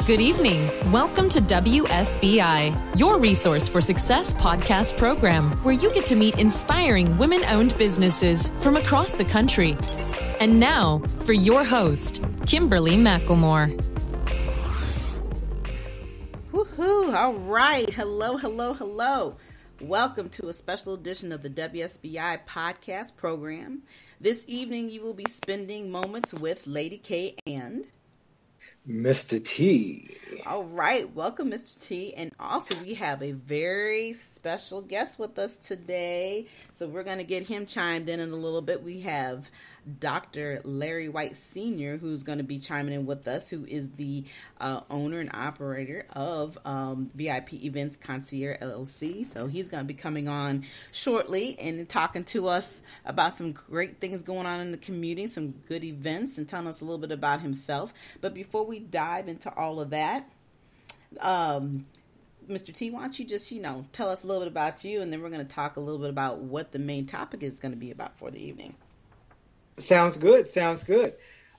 Good evening. Welcome to WSBI, your resource for success podcast program, where you get to meet inspiring women-owned businesses from across the country. And now, for your host, Kimberly McLemore. Woohoo! All right. Hello. Welcome to a special edition of the WSBI podcast program. This evening, you will be spending moments with Lady K and Mistah T. All right. Welcome, Mr. T. And also, we have a very special guest with us today. So we're going to get him chimed in a little bit. We have Dr. Larry White Sr., who's going to be chiming in with us, who is the owner and operator of VIPeVENTS Concierge LLC. So he's going to be coming on shortly and talking to us about some great things going on in the community, some good events, and telling us a little bit about himself. But before we dive into all of that, Mr. T, why don't you just, tell us a little bit about you, and then we're going to talk a little bit about what the main topic is going to be about for the evening. Sounds good.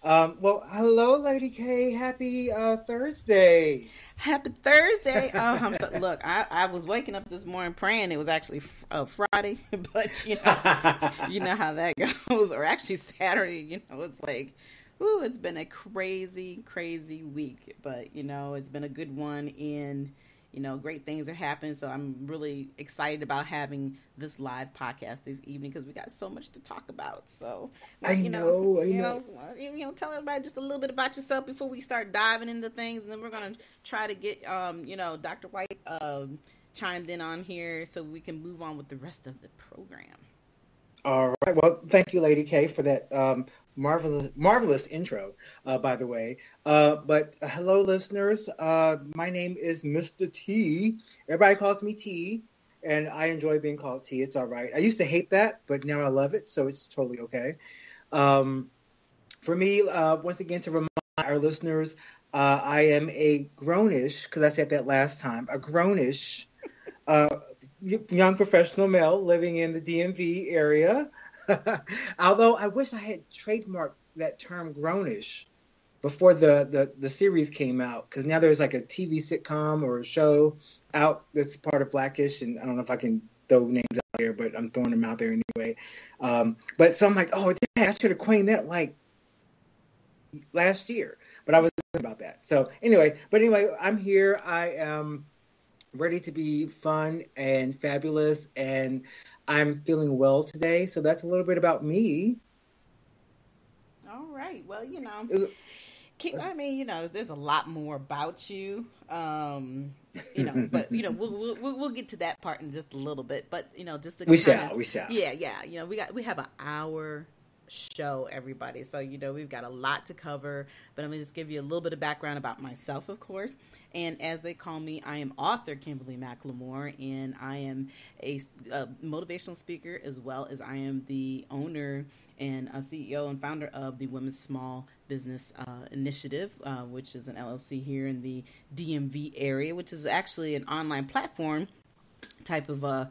Well, hello, Lady K. Happy Thursday. Happy Thursday. Look, I was waking up this morning praying it was actually Friday, but you know how that goes, or actually Saturday. It's like, ooh, it's been a crazy week, but it's been a good one. And great things are happening. So I'm really excited about having this live podcast this evening because we got so much to talk about. So I know. Tell everybody just a little bit about yourself before we start diving into things, and then we're gonna try to get Dr. White chimed in on here so we can move on with the rest of the program. All right. Well, thank you, Lady K, for that marvelous intro, by the way. But hello, listeners. My name is Mistah T. Everybody calls me T, and I enjoy being called T. It's all right. I used to hate that, but now I love it, so it's totally okay. For me, once again, to remind our listeners, I am a grownish, because I said that last time, a grownish young professional male living in the DMV area. Although I wish I had trademarked that term grownish before the series came out, because now there's like a TV sitcom or a show out that's part of Blackish, and I don't know if I can throw names out there, but I'm throwing them out there anyway. But so I'm like, oh, I should have coined that like last year, but I was thinking about that. So anyway, I'm here. I am ready to be fun and fabulous, and I'm feeling well today, so that's a little bit about me. All right. Well, there's a lot more about you, but we'll get to that part in just a little bit. But just to we shall. Yeah. We have an hour show, everybody, so we've got a lot to cover. But I'm gonna just give you a little bit of background about myself, of course. And as they call me, I am author Kimberly McLemore, and I am a motivational speaker, as well as I am the owner and a CEO and founder of the Women's Small Business Initiative, which is an LLC here in the DMV area, which is actually an online platform type of a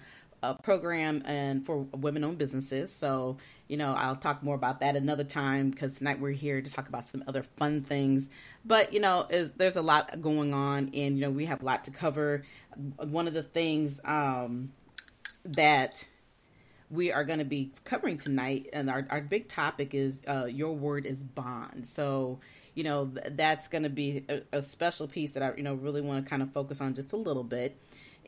program and for women-owned businesses. So, I'll talk more about that another time, because tonight we're here to talk about some other fun things. But, there's a lot going on, and, we have a lot to cover. One of the things that we are going to be covering tonight, and our big topic is your word is bond. So, that's going to be a special piece that I, really want to kind of focus on just a little bit.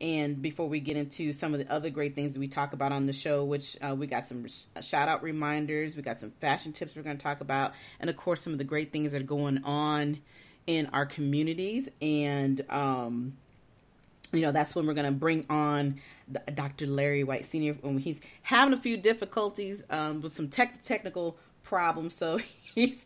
And before we get into some of the other great things that we talk about on the show, which we got some shout out reminders, we got some fashion tips we're going to talk about, and of course some of the great things that are going on in our communities. And that's when we're going to bring on Dr. Larry White Sr. when he's having a few difficulties with some technical problems. So he's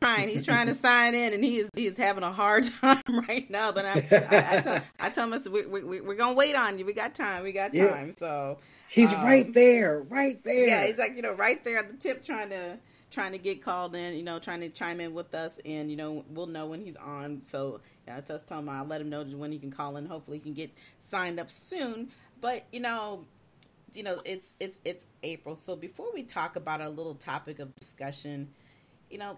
trying to sign in, and he is having a hard time right now. But I tell him, we're gonna wait on you. We got time. Yeah. So he's right there. Yeah, he's like right there at the tip, trying to get called in. Trying to chime in with us, and we'll know when he's on. So I just tell him I'll let him know when he can call in. Hopefully he can get signed up soon. But it's April. So before we talk about our little topic of discussion,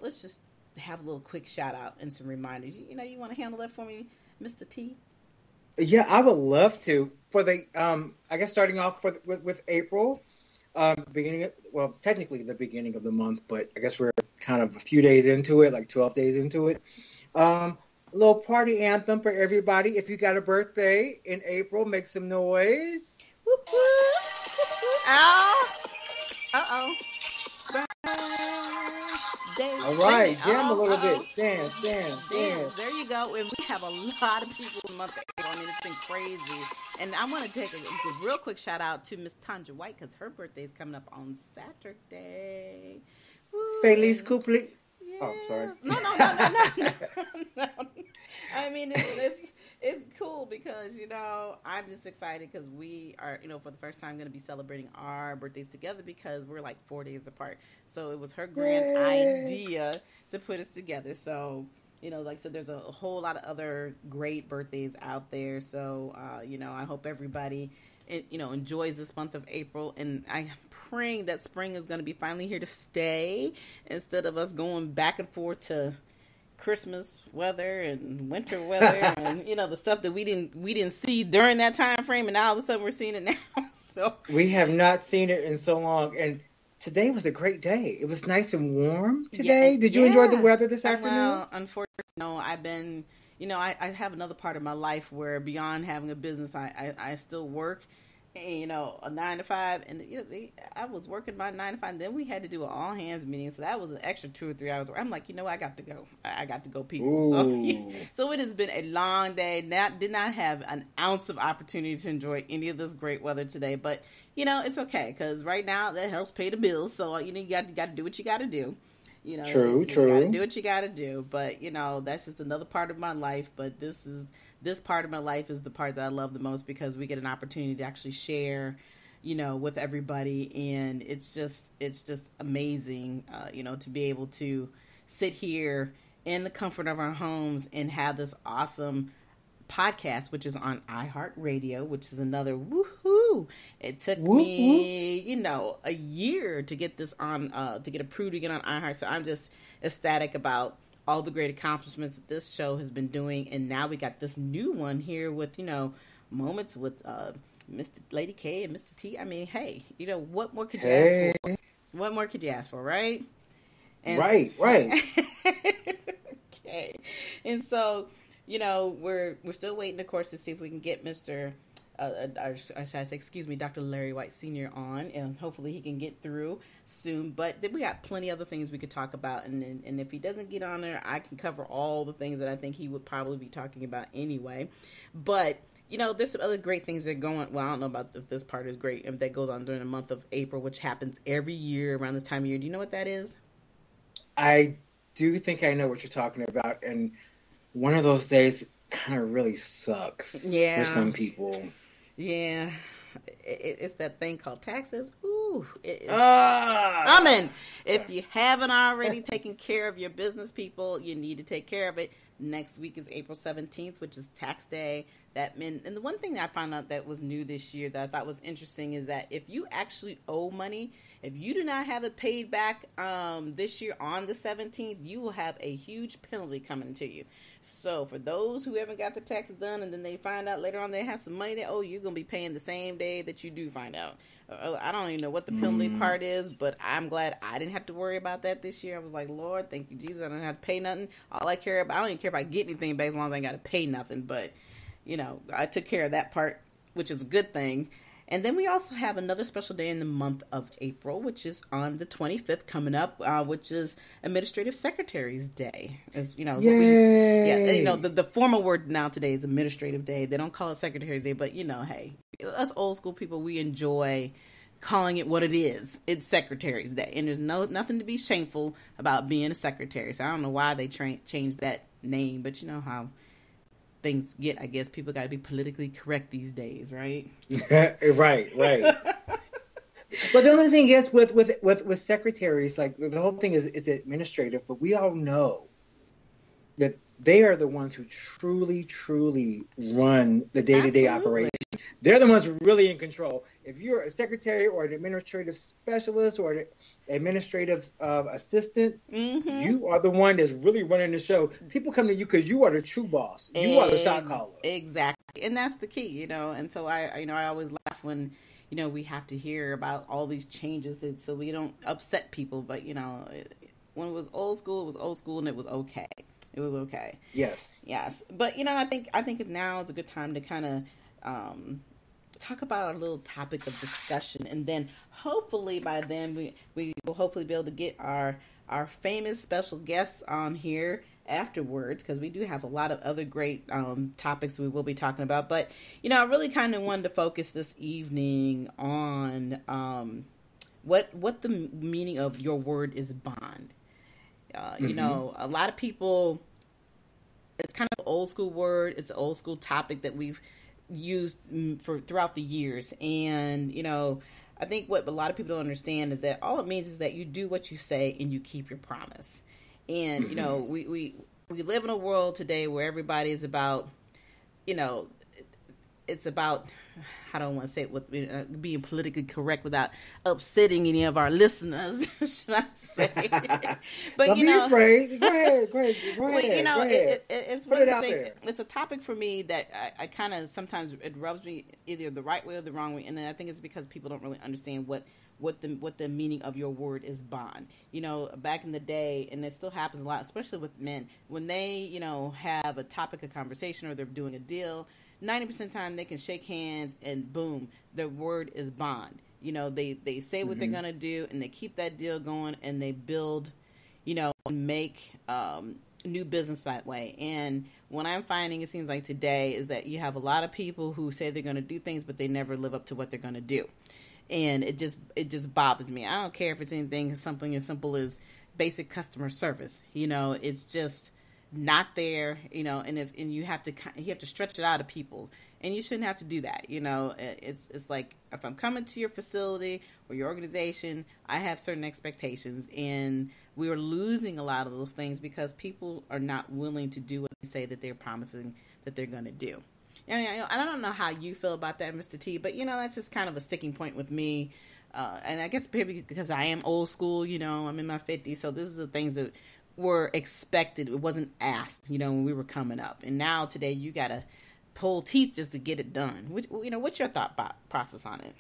let's just have a little quick shout out and some reminders. You want to handle that for me, Mr. T? Yeah, I would love to. For the, I guess starting off with April, technically the beginning of the month, but I guess we're kind of a few days into it, like 12 days into it. A little party anthem for everybody. If you got a birthday in April, make some noise. Whoop, whoop. Ow. Uh-oh. All right, jam a little bit. Dance. There you go. And we have a lot of people in the month of April. I mean, it's been crazy. And I want to take a real quick shout out to Miss Tanja White because her birthday is coming up on Saturday. Woo. Feliz cumple. Yeah. Oh, sorry. No. I mean, it's cool because, I'm just excited because we are, for the first time going to be celebrating our birthdays together because we're like 4 days apart. So it was her grand idea to put us together. So, like I said, there's a whole lot of other great birthdays out there. So, I hope everybody, enjoys this month of April. And I'm praying that spring is going to be finally here to stay instead of us going back and forth to Christmas weather and winter weather and the stuff that we didn't see during that time frame, and now all of a sudden we're seeing it now. So we have not seen it in so long, and today was a great day. It was nice and warm today. Did you enjoy the weather this afternoon? Well, unfortunately, no. I've been, I have another part of my life where beyond having a business, I still work. A 9 to 5, and I was working my 9 to 5, and then we had to do an all hands meeting, so that was an extra 2 or 3 hours. I'm like, I got to go. I got to go, people. So it has been a long day. Did not have an ounce of opportunity to enjoy any of this great weather today, but it's okay because right now that helps pay the bills. So you got to do what you got to do. True. You got to do what you got to do. But that's just another part of my life. But this part of my life is the part that I love the most because we get an opportunity to actually share, with everybody. And it's just amazing, to be able to sit here in the comfort of our homes and have this awesome podcast, which is on iHeartRadio, which is another woohoo. It took me, a year to get this on, to get approved to get on iHeart. So I'm just ecstatic about all the great accomplishments that this show has been doing. And now we got this new one here with, moments with Mr. Lady K and Mr. T. I mean, hey, what more could you ask for? What more could you ask for, right? And right. Okay. And so, we're still waiting, of course, to see if we can get Dr. Larry White Sr. on, and hopefully he can get through soon. But we got plenty of other things we could talk about, and if he doesn't get on there, I can cover all the things that I think he would probably be talking about anyway. But there's some other great things that are going. Well, I don't know about if this part is great, if that goes on during the month of April, which happens every year around this time of year. Do you know what that is? I do think I know what you're talking about, and one of those days kind of really sucks for some people. Yeah, it's that thing called taxes. Ooh, it is coming. If you haven't already taken care of your business, people, you need to take care of it. Next week is April 17th, which is tax day. And the one thing that I found out that was new this year that I thought was interesting is that if you actually owe money, if you do not have it paid back this year on the 17th, you will have a huge penalty coming to you. So for those who haven't got their taxes done and then they find out later on they have some money they owe, you're going to be paying the same day that you do find out. I don't even know what the penalty part is, but I'm glad I didn't have to worry about that this year. I was like, Lord, thank you, Jesus. I don't have to pay nothing. All I care about, I don't even care if I get anything back as long as I ain't got to pay nothing. But, I took care of that part, which is a good thing. And then we also have another special day in the month of April, which is on the 25th coming up, which is Administrative Secretary's Day. As you know, the formal word now today is Administrative Day. They don't call it Secretary's Day, but hey, us old school people, we enjoy calling it what it is. It's Secretary's Day, and there's nothing to be shameful about being a secretary. So I don't know why they changed that name, but you know how things get. I guess people got to be politically correct these days, right? Right. But the only thing is with secretaries, like the whole thing is administrative, but we all know that they are the ones who truly run the day-to-day Absolutely. operation. They're the ones really in control. If you're a secretary or an administrative specialist or an administrative assistant, you are the one that's really running the show. People come to you because you are the true boss. You are the shot caller. Exactly. And that's the key, and so I always laugh when, we have to hear about all these changes so we don't upset people. But, when it was old school, it was old school and it was okay. It was okay. Yes. But, I think now is a good time to kind of talk about a little topic of discussion. And then hopefully by then we will hopefully be able to get our famous special guests on here afterwards, because we do have a lot of other great topics we will be talking about. But, I really kind of wanted to focus this evening on what the meaning of your word is bond. A lot of people, it's kind of an old school word. It's an old school topic that we've used for throughout the years. And, I think what a lot of people don't understand is that all it means is that you do what you say and you keep your promise. And, we live in a world today where everybody is about, it's about, I don't want to say it with being politically correct without upsetting any of our listeners, should I say? But don't be afraid. Go ahead. It's one of the things. It's a topic for me that I kind of sometimes it rubs me either the right way or the wrong way, and I think it's because people don't really understand what the meaning of your word is bond. Back in the day, and it still happens a lot, especially with men, when they have a topic of conversation or they're doing a deal. 90% of the time they can shake hands and boom, their word is bond. They say what they're going to do and they keep that deal going and they build, and make new business that way. And what I'm finding, it seems like today, is that you have a lot of people who say they're going to do things, but they never live up to what they're going to do. And it just bothers me. I don't care if it's something as simple as basic customer service. It's just not there, and you have to stretch it out of people, and you shouldn't have to do that. It's like, if I'm coming to your facility or your organization, I have certain expectations, and we are losing a lot of those things because people are not willing to do what they say that they're promising that they're going to do. And I don't know how you feel about that, Mr. T, but that's just kind of a sticking point with me. And I guess maybe because I am old school, I'm in my 50s, so this is the things that were expected. It wasn't asked, when we were coming up. And now today you got to pull teeth just to get it done. What's your thought process on it?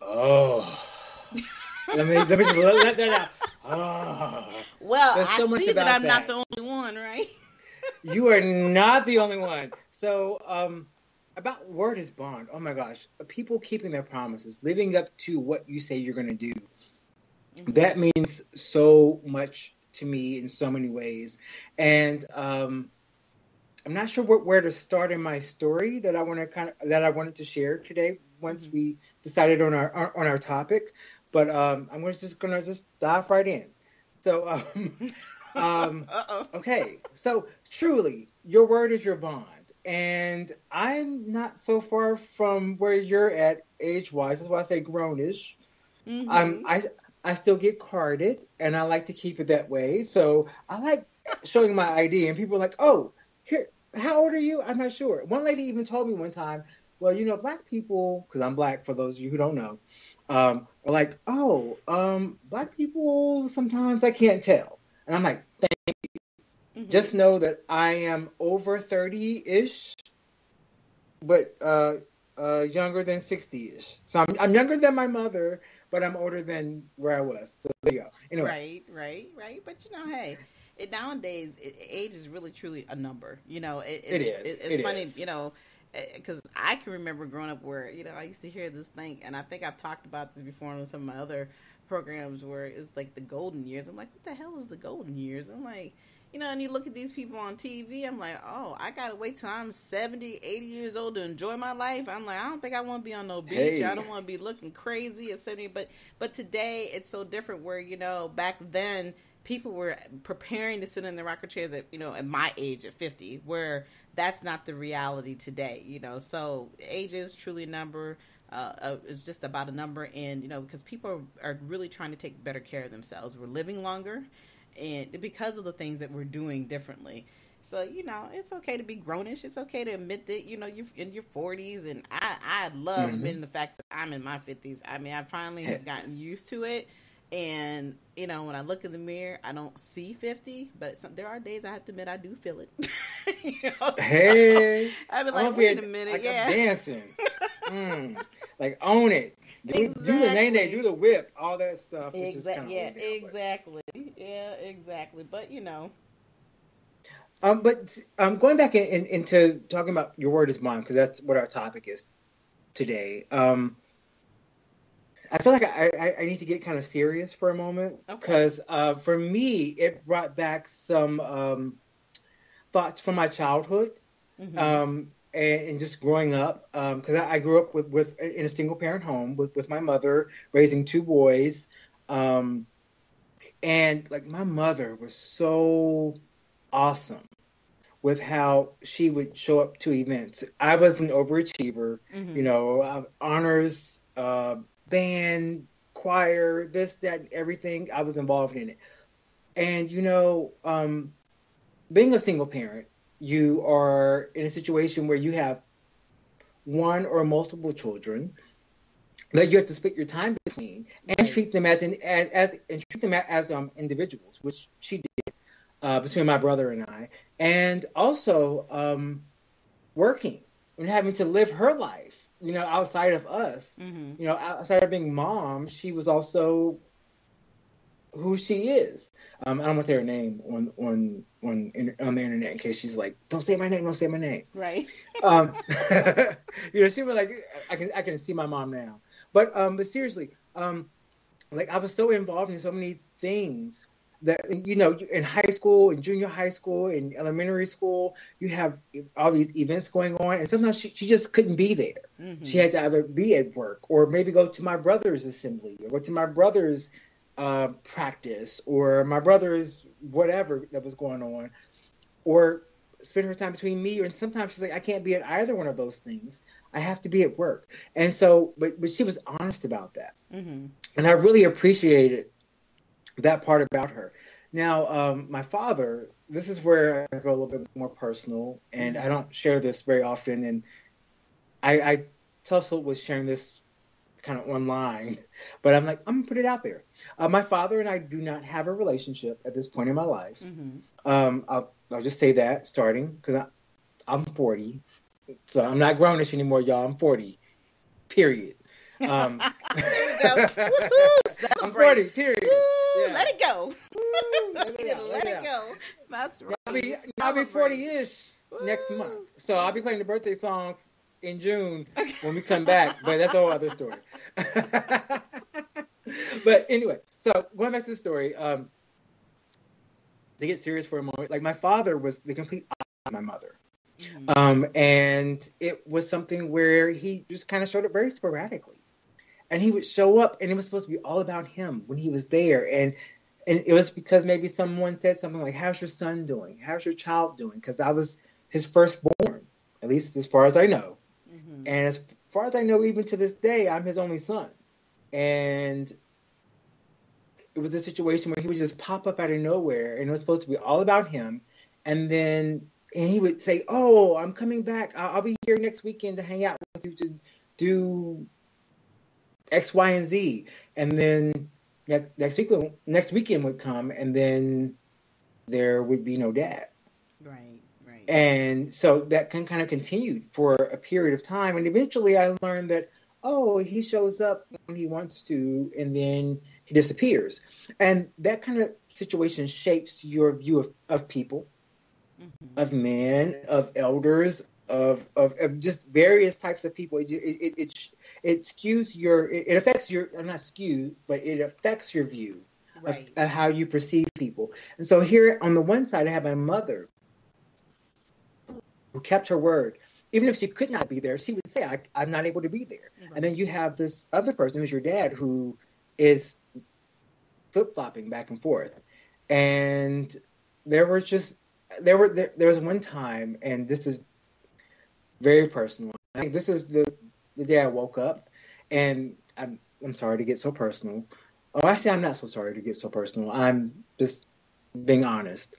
Oh, let me just let that out. Oh. Well, I see that I'm not the only one, right? You are not the only one. So, about word is bond. Oh my gosh. People keeping their promises, living up to what you say you're going to do. Mm-hmm. That means so much to me in so many ways. And I'm not sure where to start in my story that I wanted to share today once we decided on our topic. But I'm just gonna dive right in. So okay. So truly, your word is your bond. And I'm not so far from where you're at age-wise. That's why I say grown-ish. Mm-hmm. I still get carded, and I like to keep it that way. So I like showing my ID, and people are like, "Oh, here, how old are you?" I'm not sure. One lady even told me one time, "Well, black people," because I'm black. For those of you who don't know, are like, "Oh, black people sometimes I can't tell," and I'm like, "Thank you." Mm-hmm. Just know that I am over 30-ish, but younger than 60-ish. So I'm younger than my mother. But I'm older than where I was. So there you go. Anyway. Right. But hey, nowadays age is really truly a number. It is. It's funny, because I can remember growing up where I used to hear this thing, and I think I've talked about this before on some of my other programs where it's like the golden years. I'm like, what the hell is the golden years? I'm like, and you look at these people on TV, I'm like, oh, I got to wait till I'm 70, 80 years old to enjoy my life. I'm like, I don't think I want to be on no beach. Hey. I don't want to be looking crazy at 70. But today it's so different where, back then people were preparing to sit in the rocker chairs at my age at 50, where that's not the reality today, So age is truly a number. It's just about a number. And, because people are really trying to take better care of themselves. We're living longer. And because of the things that we're doing differently. So, it's okay to be grownish. It's okay to admit that, you're in your 40s. And I love admitting the fact that I'm in my 50s. I mean, I finally have gotten used to it. And, when I look in the mirror, I don't see 50. But there are days I have to admit I do feel it. Hey. I'd be like, wait a minute. Like yeah. I'm dancing. Like, own it. Do the nay-nay, do the whip, all that stuff. Exactly. Yeah, exactly. But, But going back into talking about your word is bond, because that's what our topic is today. I feel like I need to get kind of serious for a moment, because for me, it brought back some thoughts from my childhood, and just growing up, because I grew up in a single parent home with my mother raising two boys, and like my mother was so awesome with how she would show up to events. I was an overachiever, honors, band, choir, this, that, and everything. I was involved in it. And, being a single parent, you are in a situation where you have one or multiple children that you have to split your time between and treat them as individuals, which she did. Between my brother and I, and also working and having to live her life, outside of us, outside of being mom, she was also who she is. I don't want to say her name on the internet in case she's like, don't say my name. Right. She was like, I can see my mom now, but seriously, like I was so involved in so many things. That, in high school, in junior high school, in elementary school, you have all these events going on, and sometimes she just couldn't be there. She had to either be at work or maybe go to my brother's assembly or go to my brother's practice or my brother's whatever that was going on, or spend her time between me. And sometimes she's like, I can't be at either one of those things. I have to be at work. And so, but she was honest about that. And I really appreciated that part about her. Now, my father, this is where I go a little bit more personal, and I don't share this very often, and I Tussle was sharing this kind of online, but I'm like, I'm going to put it out there. My father and I do not have a relationship at this point in my life. I'll just say that starting, because I'm 40, so I'm not grownish anymore, y'all. I'm 40, period. There we go. I'm 40, period. Woo, yeah. Let it go. Let it go. That's right. I'll be 40-ish next month. So I'll be playing the birthday song in June when we come back. But that's a whole other story. But anyway, so going back to the story, to get serious for a moment, like my father was the complete opposite of my mother. And it was something where he just kind of showed up very sporadically. And he would show up, and it was supposed to be all about him when he was there. And it was because maybe someone said something like, how's your son doing? How's your child doing? Because I was his firstborn, at least as far as I know. And as far as I know, even to this day, I'm his only son. And it was a situation where he would just pop up out of nowhere, and it was supposed to be all about him. And he would say, oh, I'm coming back. I'll be here next weekend to hang out with you to do X, Y, and Z. And then next weekend would come, and then there would be no dad. Right. And so that kind of continued for a period of time. And eventually I learned that, he shows up when he wants to, and then he disappears. And that kind of situation shapes your view of people, of men, of elders, of just various types of people. It skews it affects your, not skewed, but it affects your view of how you perceive people. And so here on the one side, I have my mother who kept her word. Even if she could not be there, she would say, I'm not able to be there. And then you have this other person who's your dad who is flip-flopping back and forth. And there was one time, and this is very personal. I think this is the day I woke up, and I'm sorry to get so personal. Oh, actually, I'm not so sorry to get so personal. I'm just being honest.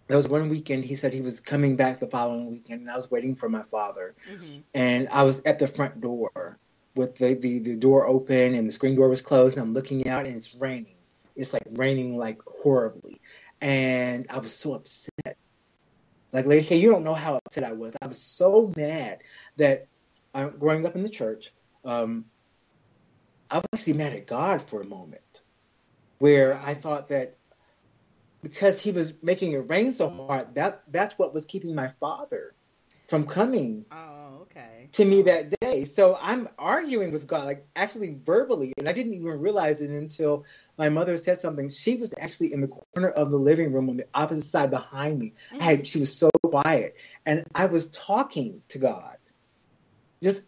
there was one weekend he said he was coming back the following weekend, and I was waiting for my father. Mm-hmm. And I was at the front door with the door open and the screen door was closed, and I'm looking out and it's raining. It's like raining like horribly. And I was so upset. Like, Lady K, you don't know how upset I was. I was so mad that growing up in the church, I was actually mad at God for a moment, where I thought that because he was making it rain so hard, that's what was keeping my father from coming to me that day. So I'm arguing with God, like actually verbally, and I didn't even realize it until my mother said something. She was actually in the corner of the living room on the opposite side behind me. She was so quiet, and I was talking to God, just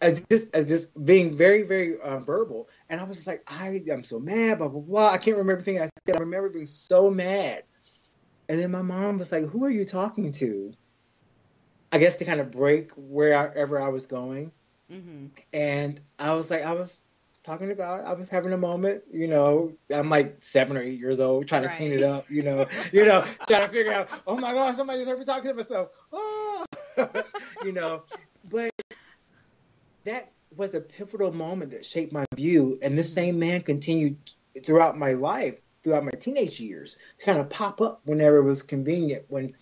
being very, very verbal. And I was like, I'm so mad, blah blah blah. I can't remember everything I said. I remember being so mad. And then my mom was like, "Who are you talking to?" I guess to kind of break wherever I was going. Mm-hmm. And I was like, I was talking to God. I was having a moment, I'm like 7 or 8 years old, trying to clean it up, trying to figure out, oh my God, somebody just heard me talking to myself. Oh, but that was a pivotal moment that shaped my view. And this same man continued throughout my life, throughout my teenage years, to kind of pop up whenever it was convenient. When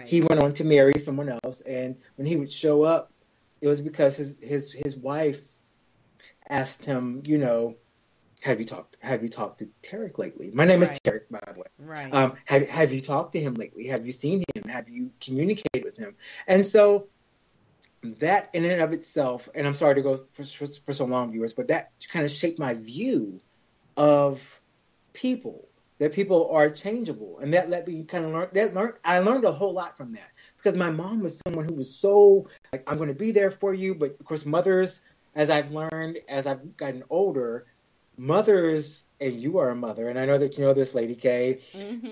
he went on to marry someone else, and when he would show up, it was because his wife asked him, have you talked to Tarek lately? My name is Tarek, by the way. Right. Have you talked to him lately? Have you seen him? Have you communicated with him? And so that in and of itself, and I'm sorry to go for so long, viewers, but that kind of shaped my view of people. That people are changeable, and that let me kind of I learned a whole lot from that, because my mom was someone who was so like, I'm going to be there for you. But of course, mothers, as I've learned as I've gotten older, mothers, and you are a mother, and I know that you know this, Lady K,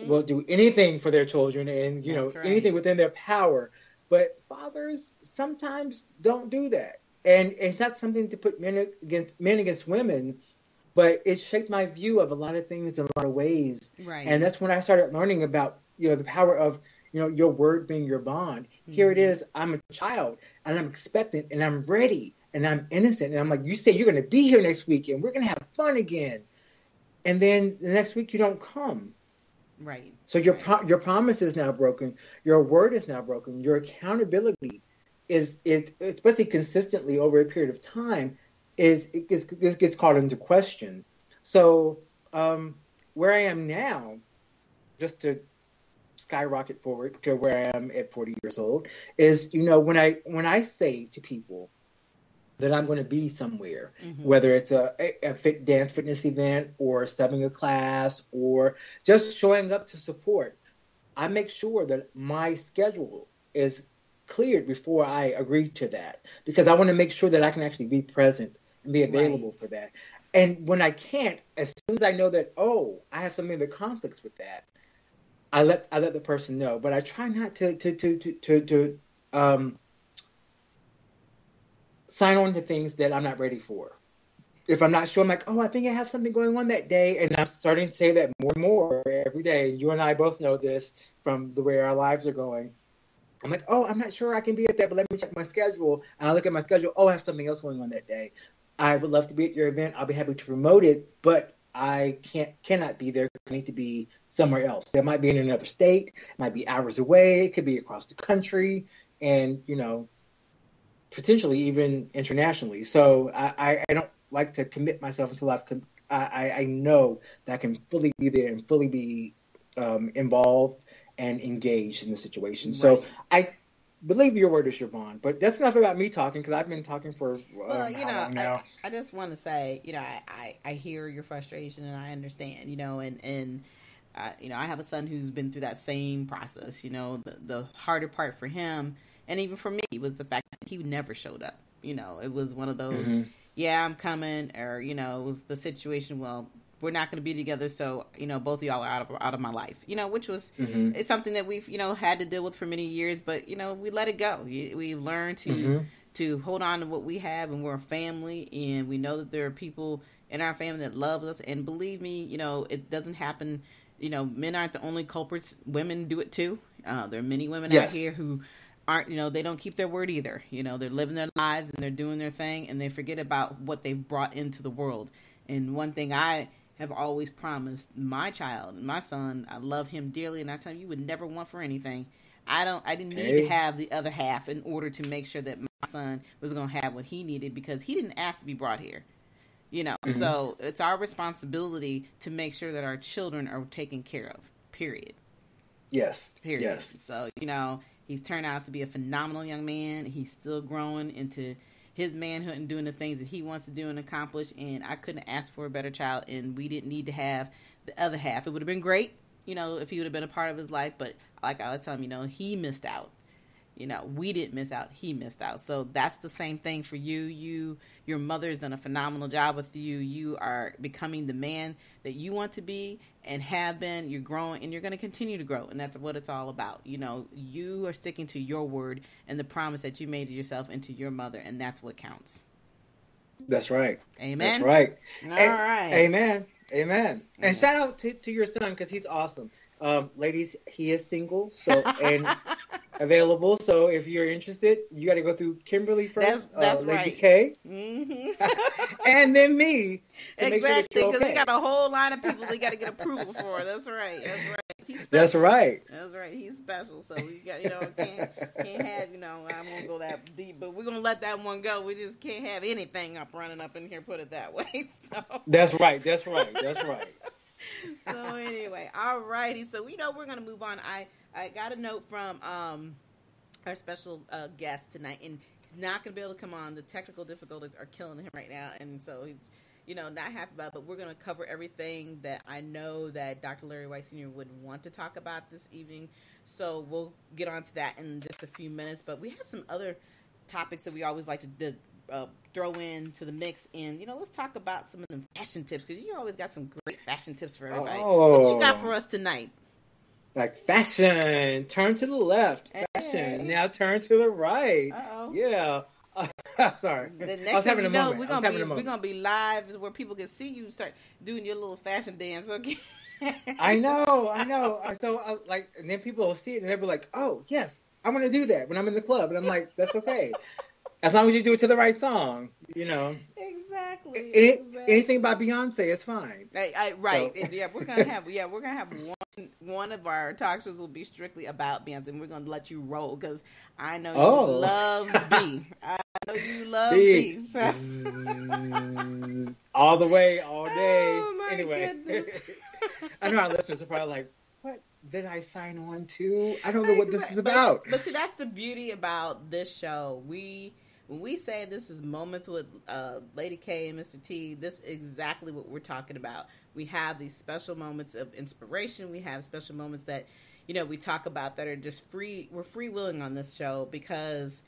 will do anything for their children, and anything within their power. But fathers sometimes don't do that, and it's not something to put men against women. But it shaped my view of a lot of things in a lot of ways. Right. And that's when I started learning about, the power of, your word being your bond. Mm-hmm. Here it is. I'm a child, and I'm expectant, and I'm ready, and I'm innocent. And I'm like, you say you're going to be here next week, and we're going to have fun again. And then the next week you don't come. Right. So your promise is now broken. Your word is now broken. Your accountability is especially consistently over a period of time, it gets called into question. So where I am now, just to skyrocket forward to where I am at 40 years old, is when I say to people that I'm going to be somewhere, whether it's a fitness event or subbing a class or just showing up to support, I make sure that my schedule is cleared before I agree to that, because I want to make sure that I can actually be present and be available for that. And when I can't, as soon as I know that, I have something that conflicts with that, I let the person know. But I try not to sign on to things that I'm not ready for. If I'm not sure, I'm like, I think I have something going on that day. And I'm starting to say that more and more every day. You and I both know this from the way our lives are going. I'm like, I'm not sure I can be at that, but let me check my schedule. And I look at my schedule. I have something else going on that day. I would love to be at your event. I'll be happy to promote it, but I cannot be there. I need to be somewhere else. It might be in another state. It might be hours away. It could be across the country, and potentially even internationally. So I don't like to commit myself until I know that I can fully be there and fully be involved and engaged in the situation. Right. So I believe your word is your bond. But that's enough about me talking, because I've been talking for how long now? I just want to say, I hear your frustration, and I understand, and I have a son who's been through that same process. The harder part for him, and even for me, was the fact that he never showed up. It was one of those, I'm coming, or, it was the situation, well, we're not going to be together, so both of y'all are out of my life. Which was it's something that we've had to deal with for many years, but we let it go. We learned to hold on to what we have, and we're a family, and we know that there are people in our family that love us. And believe me, it doesn't happen men aren't the only culprits. Women do it too. There are many women Yes. out here who aren't, they don't keep their word either. They're living their lives and they're doing their thing and they forget about what they've brought into the world. And one thing I have always promised my child, my son, I love him dearly, and I tell him, you would never want for anything. I didn't need to have the other half in order to make sure that my son was going to have what he needed, because he didn't ask to be brought here. Mm-hmm. So it's our responsibility to make sure that our children are taken care of, period. Yes. Period. Yes. So, he's turned out to be a phenomenal young man. He's still growing into his manhood and doing the things that he wants to do and accomplish. And I couldn't ask for a better child. And we didn't need to have the other half. It would have been great, if he would have been a part of his life. But like I was telling him, he missed out. We didn't miss out. He missed out. So that's the same thing for you. Your mother's done a phenomenal job with you. You are becoming the man that you want to be and have been. You're growing and you're going to continue to grow. And that's what it's all about. You are sticking to your word and the promise that you made to yourself and to your mother. And that's what counts. That's right. Amen. That's right. All right. Amen. Amen. And shout out to your son, because he's awesome. Ladies, he is single, and available. So if you're interested, you got to go through Kimberly first. That's Lady right. K. Mm-hmm. And then me. Exactly, because okay. they got a whole line of people they got to get approval for. That's right. He's special. That's right. That's right. He's special. So we got, can't have, I won't go that deep, but we're gonna let that one go. We just can't have anything running up in here. Put it that way. So That's right. That's right. So anyway, all righty. So we're gonna move on. I got a note from our special guest tonight, and he's not gonna be able to come on. The technical difficulties are killing him right now, and so he's not happy about it, but we're going to cover everything that I know that Dr. Larry White Sr. would want to talk about this evening. So we'll get on to that in just a few minutes. But we have some other topics that we always like to throw into the mix. And, let's talk about some of the fashion tips, because you always got some great fashion tips for everybody. What you got for us tonight? Like fashion, turn to the left. Fashion, now turn to the right. Uh-oh. Yeah. Sorry. The I was next having thing a moment. we're gonna be live where people can see you start doing your little fashion dance. Okay. I know. So and then people will see it and they'll be like, "Oh, yes, I'm gonna do that when I'm in the club," and I'm like, "That's okay, as long as you do it to the right song, Exactly. Anything by Beyonce is fine. Right. So. Yeah, we're gonna have one of our talk shows will be strictly about Beyonce, and we're gonna let you roll, because I know you love B. I know you love B. So. All the way, all day. Oh my goodness. I know our listeners are probably like, "What did I sign on to? I don't know what this is about." But see, that's the beauty about this show. When we say this is Moments with Lady K and Mr. T, this is exactly what we're talking about. We have these special moments of inspiration. We have special moments that, we talk about that are just free. We're freewheeling on this show because,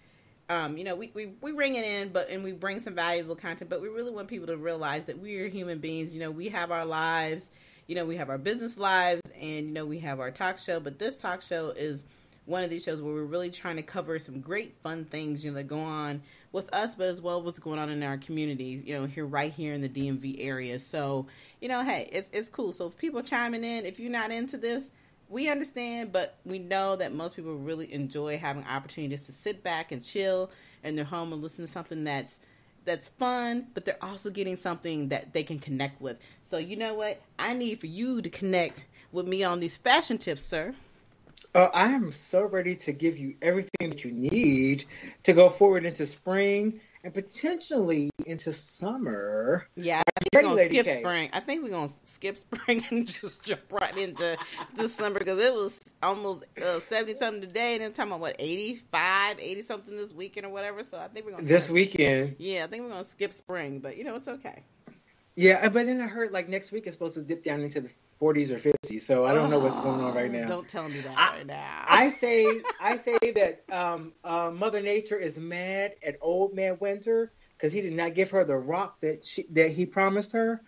we bring it in, and we bring some valuable content, but we really want people to realize that we are human beings. We have our lives, we have our business lives, and, we have our talk show, but this talk show is one of these shows where we're really trying to cover some great fun things, that go on with us, but as well what's going on in our communities, right here in the DMV area. So, hey, it's cool. So if people chiming in, if you're not into this, we understand, but we know that most people really enjoy having opportunities to sit back and chill in their home and listen to something that's fun, but they're also getting something that they can connect with. So you know what? I need for you to connect with me on these fashion tips, sir. I am so ready to give you everything that you need to go forward into spring and potentially into summer. Yeah, I think we're going to skip spring. I think we're going to skip spring and just jump right into December, because it was almost 70-something today, and then talking about, 85, 80-something this weekend or whatever. So I think we're going to... This weekend. Yeah, I think we're going to skip spring, but, it's okay. Yeah, but then I heard, next week it's supposed to dip down into the 40s or 50s, so I don't know what's going on right now. Don't tell me that right now. I say that Mother Nature is mad at Old Man Winter because he did not give her the rock that he promised her.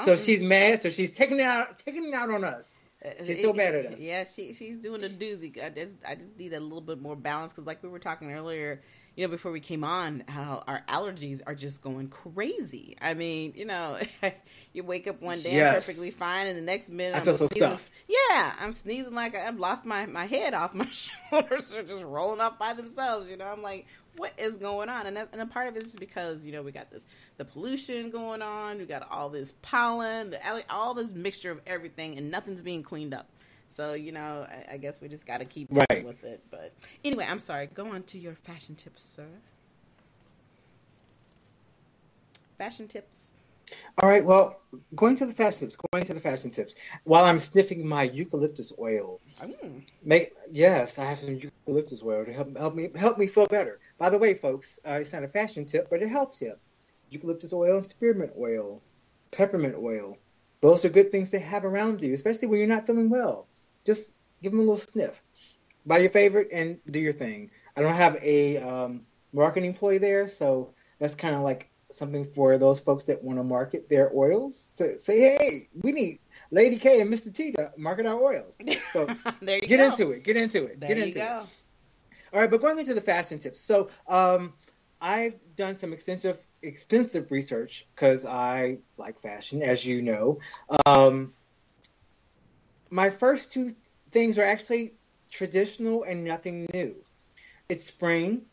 So she's mad. So she's taking it out on us. She's so mad at us. Yeah, she's doing a doozy. I just need a little bit more balance, because like we were talking earlier, before we came on, how our allergies are just going crazy. I mean, you wake up one day and perfectly fine, and the next minute I feel so stuffed. Yeah, I'm sneezing like I've lost my head off my shoulders. Are just rolling off by themselves. I'm like, what is going on? And a part of it is because we got the pollution going on. We got all this pollen, all this mixture of everything, and nothing's being cleaned up. So, I guess we just got to keep dealing with it. But anyway, I'm sorry. Go on to your fashion tips, sir. Fashion tips. All right. Well, going to the fashion tips. While I'm sniffing my eucalyptus oil. Yes, I have some eucalyptus oil to help me feel better. By the way, folks, it's not a fashion tip, but a health tip. Eucalyptus oil, spearmint oil, peppermint oil. Those are good things to have around you, especially when you're not feeling well. Just give them a little sniff. Buy your favorite and do your thing. I don't have a marketing employee there, so that's kind of like something for those folks that want to market their oils to say, hey, we need Lady K and Mistah T to market our oils. So there you get go. into it. There you go. All right, but going into the fashion tips. So I've done some extensive research because I like fashion, as you know. My first two things are actually traditional and nothing new. It's spring.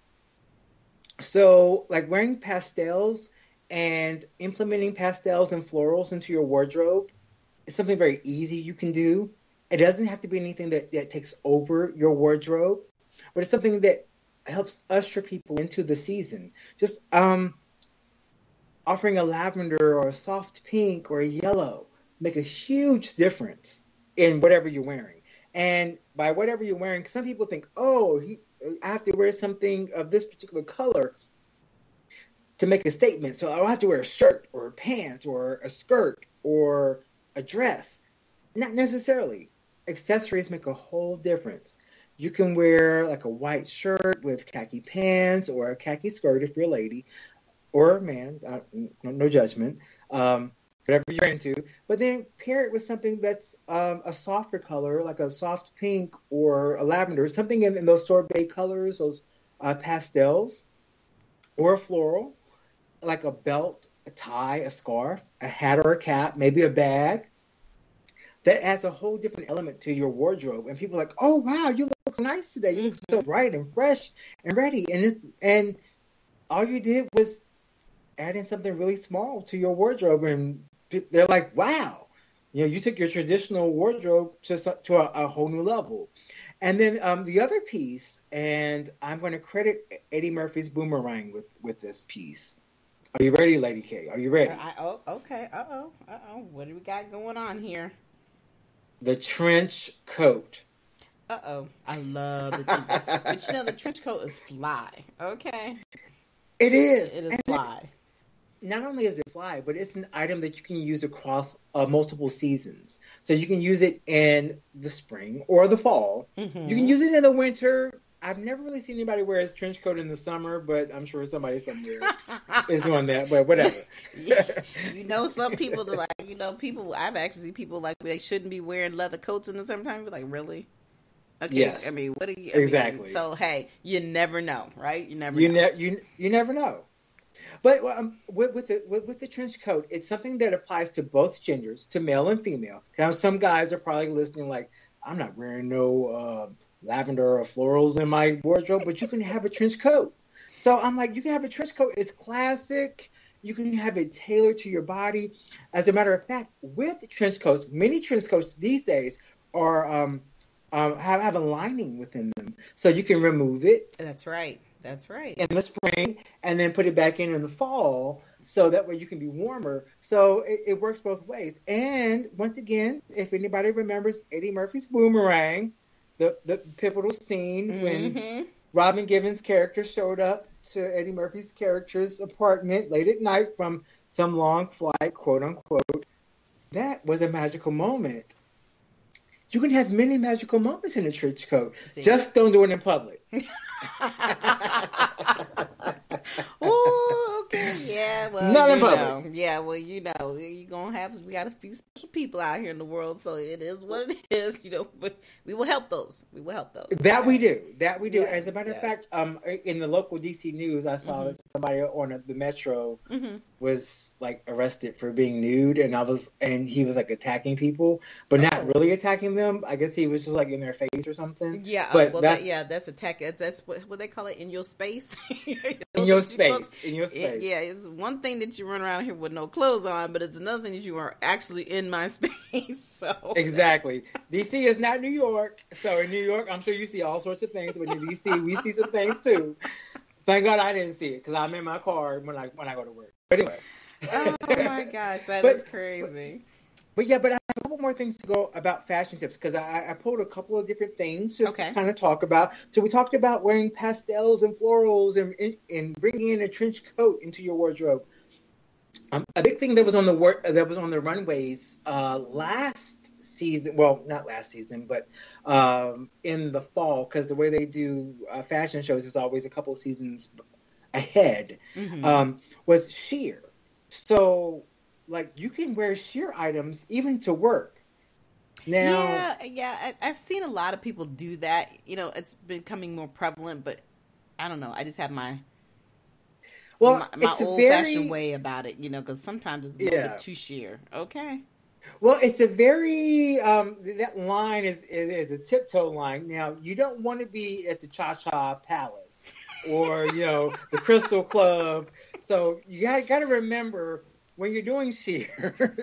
So like wearing pastels and implementing pastels and florals into your wardrobe is something very easy you can do. It doesn't have to be anything that takes over your wardrobe, but it's something that helps usher people into the season. Just offering a lavender or a soft pink or a yellow make a huge difference in whatever you're wearing. And by whatever you're wearing, some people think, I have to wear something of this particular color to make a statement. So I'll have to wear a shirt or pants or a skirt or a dress. Not necessarily. Accessories make a whole difference. You can wear like a white shirt with khaki pants or a khaki skirt if you're a lady or a man. No judgment. Whatever you're into. But then pair it with something that's a softer color, like a soft pink or a lavender, something in those sorbet colors, those pastels, or a floral, like a belt, a tie, a scarf, a hat or a cap, maybe a bag. That adds a whole different element to your wardrobe. And people are like, oh, wow, you look so nice today. You look so bright and fresh and ready. And all you did was add in something really small to your wardrobe. And they're like, wow, you took your traditional wardrobe to a whole new level. And then the other piece, and I'm going to credit Eddie Murphy's Boomerang with this piece. Are you ready, Lady K? Are you ready? Okay. What do we got going on here? The trench coat. I love the trench coat. But the trench coat is fly. Okay. It is. It is fly. Not only is it fly, but it's an item that you can use across multiple seasons. So you can use it in the spring or the fall. Mm-hmm. You can use it in the winter. I've never really seen anybody wear a trench coat in the summer, but I'm sure somebody somewhere is doing that. But whatever. Some people are like, people. I've actually seen people like they shouldn't be wearing leather coats in the summertime. You're like, really? Okay. Yes. I mean, what are you? Exactly. So hey, you never know, right? You never. You never know. But with the trench coat, it's something that applies to both genders, to male and female. Now, some guys are probably listening like, I'm not wearing no lavender or florals in my wardrobe, but you can have a trench coat. So I'm like, you can have a trench coat. It's classic. You can have it tailored to your body. As a matter of fact, with trench coats, many trench coats these days are have a lining within them, so you can remove it. That's right. In the spring, and then put it back in the fall, so that way you can be warmer. So it works both ways. And once again, if anybody remembers Eddie Murphy's Boomerang, the pivotal scene when Robin Givens' character showed up to Eddie Murphy's character's apartment late at night from some long flight, quote unquote, that was a magical moment. You can have many magical moments in a trench coat. Just don't do it in public. Oh, okay. Yeah, well, Not in public. Yeah, well, we got a few special people out here in the world, so it is what it is, but we will help those. That we do. Yes, As a matter of fact, in the local DC news, I saw that somebody on the metro was like arrested for being nude, and he was like attacking people, but not really attacking them. I guess he was just like in their face or something. Yeah, but that's attack. That's what they call it, in your space. In your space. Yeah, it's one thing that you run around here with no clothes on, but it's another thing that you are actually in my space. So exactly, DC is not New York. So in New York, I'm sure you see all sorts of things, but in DC, we see some things too. Thank God I didn't see it because I'm in my car when I go to work. But anyway. Oh my gosh, that is crazy. But I have a couple more things to go about fashion tips because I pulled a couple of different things just to kind of talk about. So we talked about wearing pastels and florals and bringing in a trench coat into your wardrobe. A big thing that was on the runways last season. Well, not last season, but in the fall, because the way they do fashion shows is always a couple of seasons ahead. Was sheer. So, like, you can wear sheer items even to work. Now, I've seen a lot of people do that. It's becoming more prevalent, but I don't know. I just have my old-fashioned way about it, because sometimes it's a little bit too sheer. Okay. Well, it's a very that line is a tiptoe line. Now, you don't want to be at the Cha-Cha Palace or the Crystal Club. So you got to remember when you're doing sheer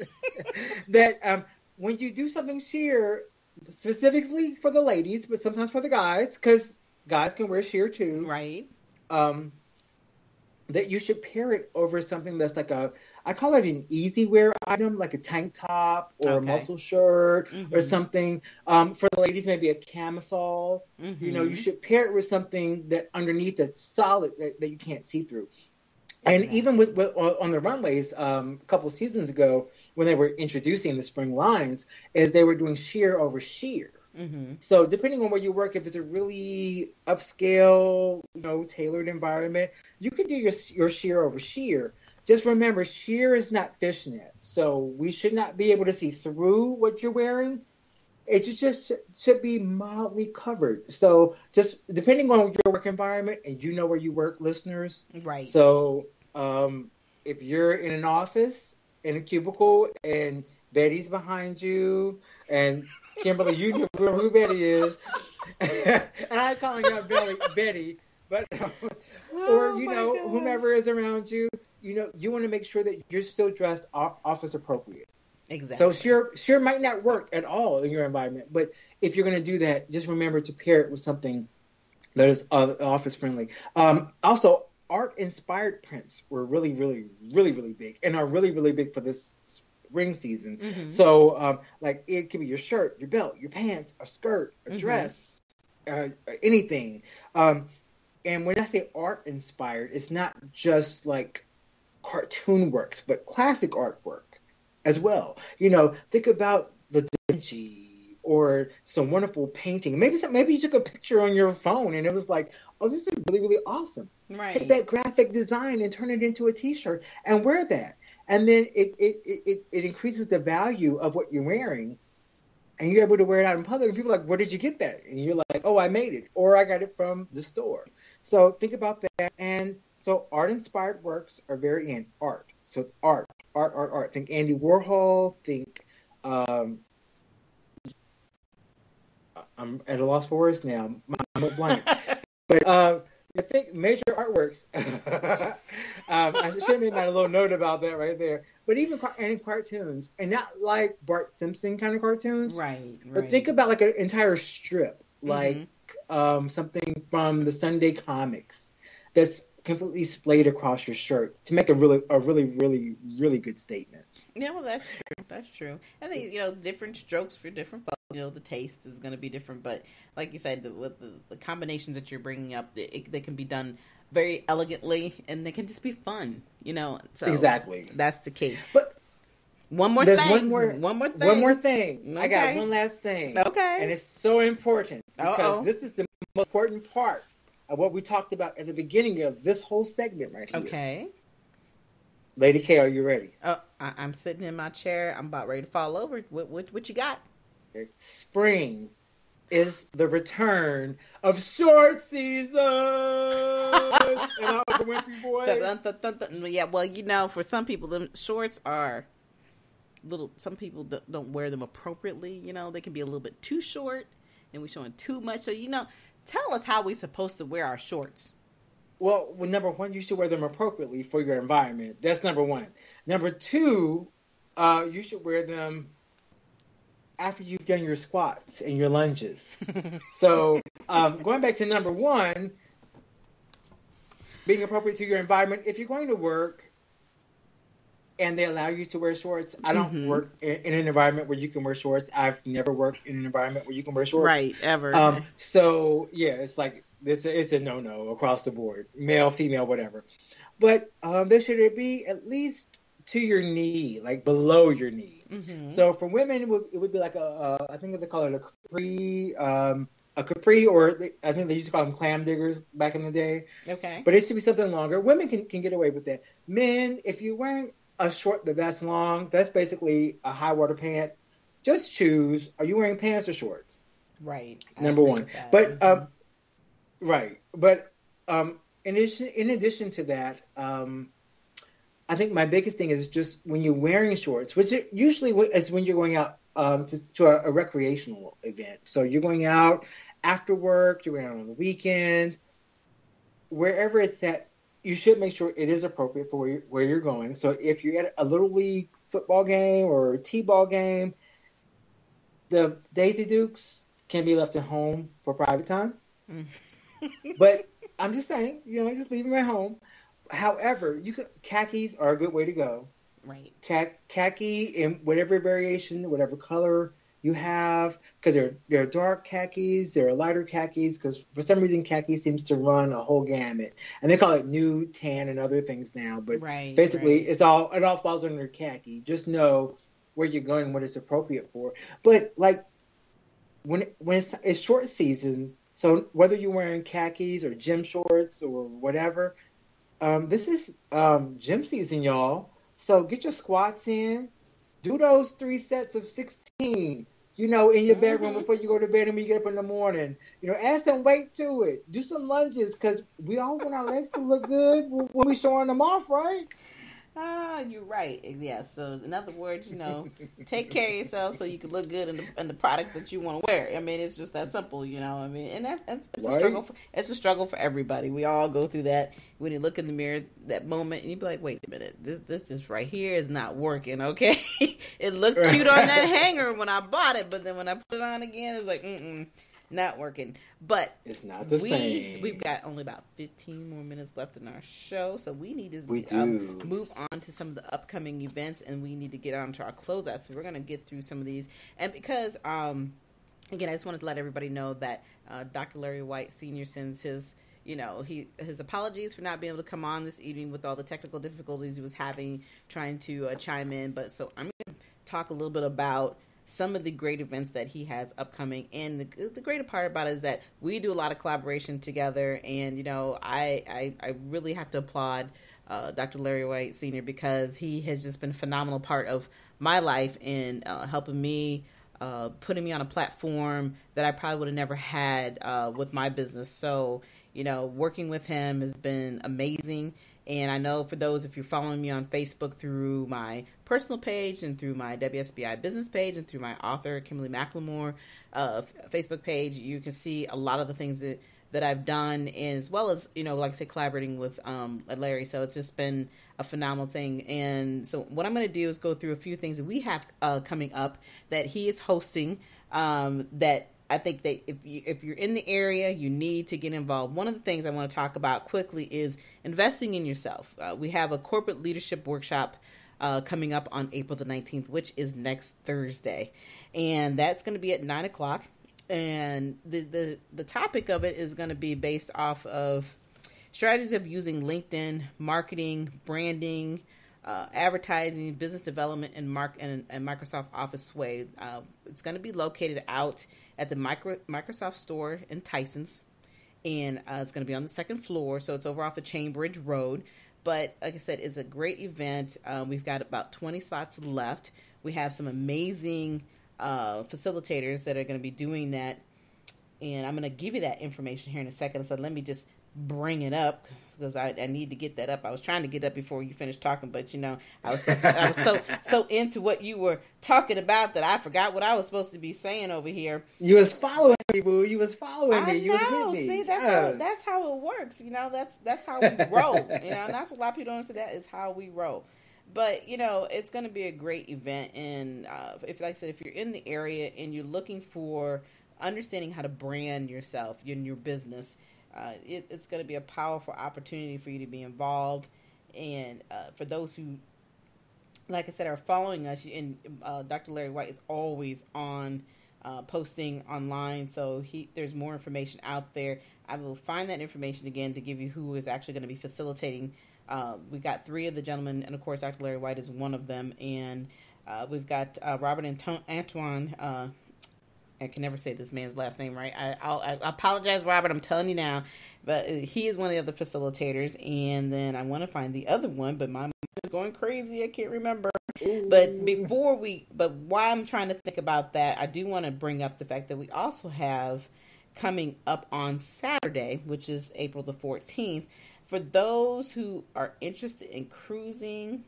that when you do something sheer, specifically for the ladies, but sometimes for the guys, because guys can wear sheer too, right? That you should pair it over something that's like I call it an easy wear item, like a tank top or a muscle shirt or something. For the ladies, maybe a camisole. You should pair it with something that underneath that's solid that you can't see through. And even with on the runways, a couple of seasons ago, when they were introducing the spring lines, is they were doing sheer over sheer. So depending on where you work, if it's a really upscale, tailored environment, you could do your sheer over sheer. Just remember, sheer is not fishnet, so we should not be able to see through what you're wearing. It just should be mildly covered. So just depending on your work environment, and where you work, listeners. Right. So if you're in an office, in a cubicle, and Betty's behind you, and Kimberly, you know who Betty is. And I'm calling out Betty, but whomever is around you, you want to make sure that you're still dressed office appropriate. Exactly. So sheer might not work at all in your environment, but if you're going to do that, just remember to pair it with something that is office friendly. Also, art-inspired prints were really, really, really, really big and are really, really big for this spring season. So, like, it could be your shirt, your belt, your pants, a skirt, a dress, anything. And when I say art-inspired, it's not just like cartoon works, but classic artwork as well. Think about the Da Vinci or some wonderful painting. Maybe you took a picture on your phone and it was like, oh, this is really, really awesome. Right. Take that graphic design and turn it into a T-shirt and wear that. And then it increases the value of what you're wearing, and you're able to wear it out in public. And people are like, where did you get that? And you're like, oh, I made it, or I got it from the store. So think about that. And so art-inspired works are very in art. So art. Think Andy Warhol. Think I'm at a loss for words now. I'm a blank. But I think major artworks. I should have made my little note about that right there. But even in cartoons, and not like Bart Simpson kind of cartoons. Right. But think about like an entire strip, like something from the Sunday comics that's completely splayed across your shirt to make a really, really, really good statement. Yeah, well, that's true. That's true. I think, different strokes for different folks. The taste is going to be different. But like you said, with the combinations that you're bringing up, they can be done very elegantly, and they can just be fun, So exactly. That's the key. But one more thing. One more thing. Okay. I got one last thing. Okay. And it's so important because this is the most important part of what we talked about at the beginning of this whole segment right here. Okay. Lady K, are you ready? Oh, I'm sitting in my chair. I'm about ready to fall over. What you got? Spring is the return of short season. And I was the Wimpy boy. Yeah, well, you know, for some people, them shorts are little. Some people don't wear them appropriately. You know, they can be a little bit too short, and we're showing too much. So, you know, tell us how we're supposed to wear our shorts. Well, number one, you should wear them appropriately for your environment. That's number one. Number two, you should wear them after you've done your squats and your lunges. So going back to number one, being appropriate to your environment. If you're going to work and they allow you to wear shorts, I don't work in an environment where you can wear shorts. I've never worked in an environment where you can wear shorts. Right, ever. So, yeah, it's like, it's a no-no across the board. Male, female, whatever. But there should be at least to your knee, like below your knee. So for women, it would be like I think they call it a capri, or I think they used to call them clam diggers back in the day. Okay. But it should be something longer. Women can get away with that. Men, if you're wearing a short that's long, that's basically a high water pant. Just choose, are you wearing pants or shorts? Right. Number one. But, right. But in addition to that, I think my biggest thing is just when you're wearing shorts, which usually is when you're going out to a recreational event. So you're going out after work, you're going out on the weekend, wherever it's at, you should make sure it is appropriate for where you're going. So if you're at a Little League football game or a T-ball game, the Daisy Dukes can be left at home for private time. But I'm just saying, just leave them at home. However, khakis are a good way to go. Right. Khaki in whatever variation, whatever color you have, because there are dark khakis, there are lighter khakis, because for some reason khaki seems to run a whole gamut, and they call it nude, tan, and other things now. But basically, it all falls under khaki. Just know where you're going, what it's appropriate for. But like when it's short season, so whether you're wearing khakis or gym shorts or whatever. This is gym season, y'all. So get your squats in. Do those 3 sets of 16, in your bedroom before you go to bed and when you get up in the morning. Add some weight to it. Do some lunges, because we all want our legs to look good when we're showing them off, right? You're right. Yeah. So in other words, take care of yourself so you can look good in the products that you want to wear. I mean, it's just that simple, and it's a struggle. It's a struggle for everybody. We all go through that when you look in the mirror, that moment, and you be like, wait a minute, this just right here is not working. Okay. It looked cute on that hanger when I bought it, but then when I put it on again, it's like, not working. But it's not the same. We've got only about 15 more minutes left in our show, so we need to move on to some of the upcoming events, and we need to get on to our closeout. So we're going to get through some of these, and because again, I just wanted to let everybody know that Dr. Larry White Sr. sends his his apologies for not being able to come on this evening with all the technical difficulties he was having trying to chime in. But so I'm going to talk a little bit about some of the great events that he has upcoming. And the greater part about it is that we do a lot of collaboration together. And, I really have to applaud Dr. Larry White Sr. because he has just been a phenomenal part of my life in helping me, putting me on a platform that I probably would have never had with my business. So, working with him has been amazing. And I know for those, if you're following me on Facebook through my personal page and through my WSBI business page and through my author, Kimberly McLemore, Facebook page, you can see a lot of the things that I've done, as well as, like I said, collaborating with Larry. So it's just been a phenomenal thing. And so what I'm going to do is go through a few things that we have coming up that he is hosting that I think that if you're in the area, you need to get involved. One of the things I want to talk about quickly is investing in yourself. We have a corporate leadership workshop coming up on April the 19th, which is next Thursday. And that's going to be at 9 o'clock. And the topic of it is going to be based off of strategies of using LinkedIn, marketing, branding, advertising, business development, and Microsoft Office Sway. It's going to be located out at the Microsoft store in Tysons, and it's going to be on the second floor, so it's over off of Chainbridge Road. But like I said, it's a great event. We've got about 20 slots left. We have some amazing facilitators that are going to be doing that. And I'm going to give you that information here in a second. So let me just bring it up because I need to get that up. I was trying to get up before you finished talking, but I was so into what you were talking about that I forgot what I was supposed to be saying over here. You was following me, boo. You was following me. You was with me. See, that's how it works. That's how we roll. And that's what a lot of people don't understand. That is how we roll. But it's going to be a great event. And if, like I said, if you're in the area and you're looking for understanding how to brand yourself in your business, it's going to be a powerful opportunity for you to be involved. And for those who, like I said, are following us, and Dr. Larry White is always on posting online, so there's more information out there. I will find that information again to give you who is actually going to be facilitating. We've got 3 of the gentlemen, and of course Dr. Larry White is one of them, and we've got Robert Antoine. I can never say this man's last name right. I apologize, Robert. I'm telling you now. But he is one of the other facilitators. And then I want to find the other one, but my mind is going crazy. I can't remember. Ooh. But while I'm trying to think about that, I do want to bring up the fact that we also have coming up on Saturday, which is April the 14th, for those who are interested in cruising.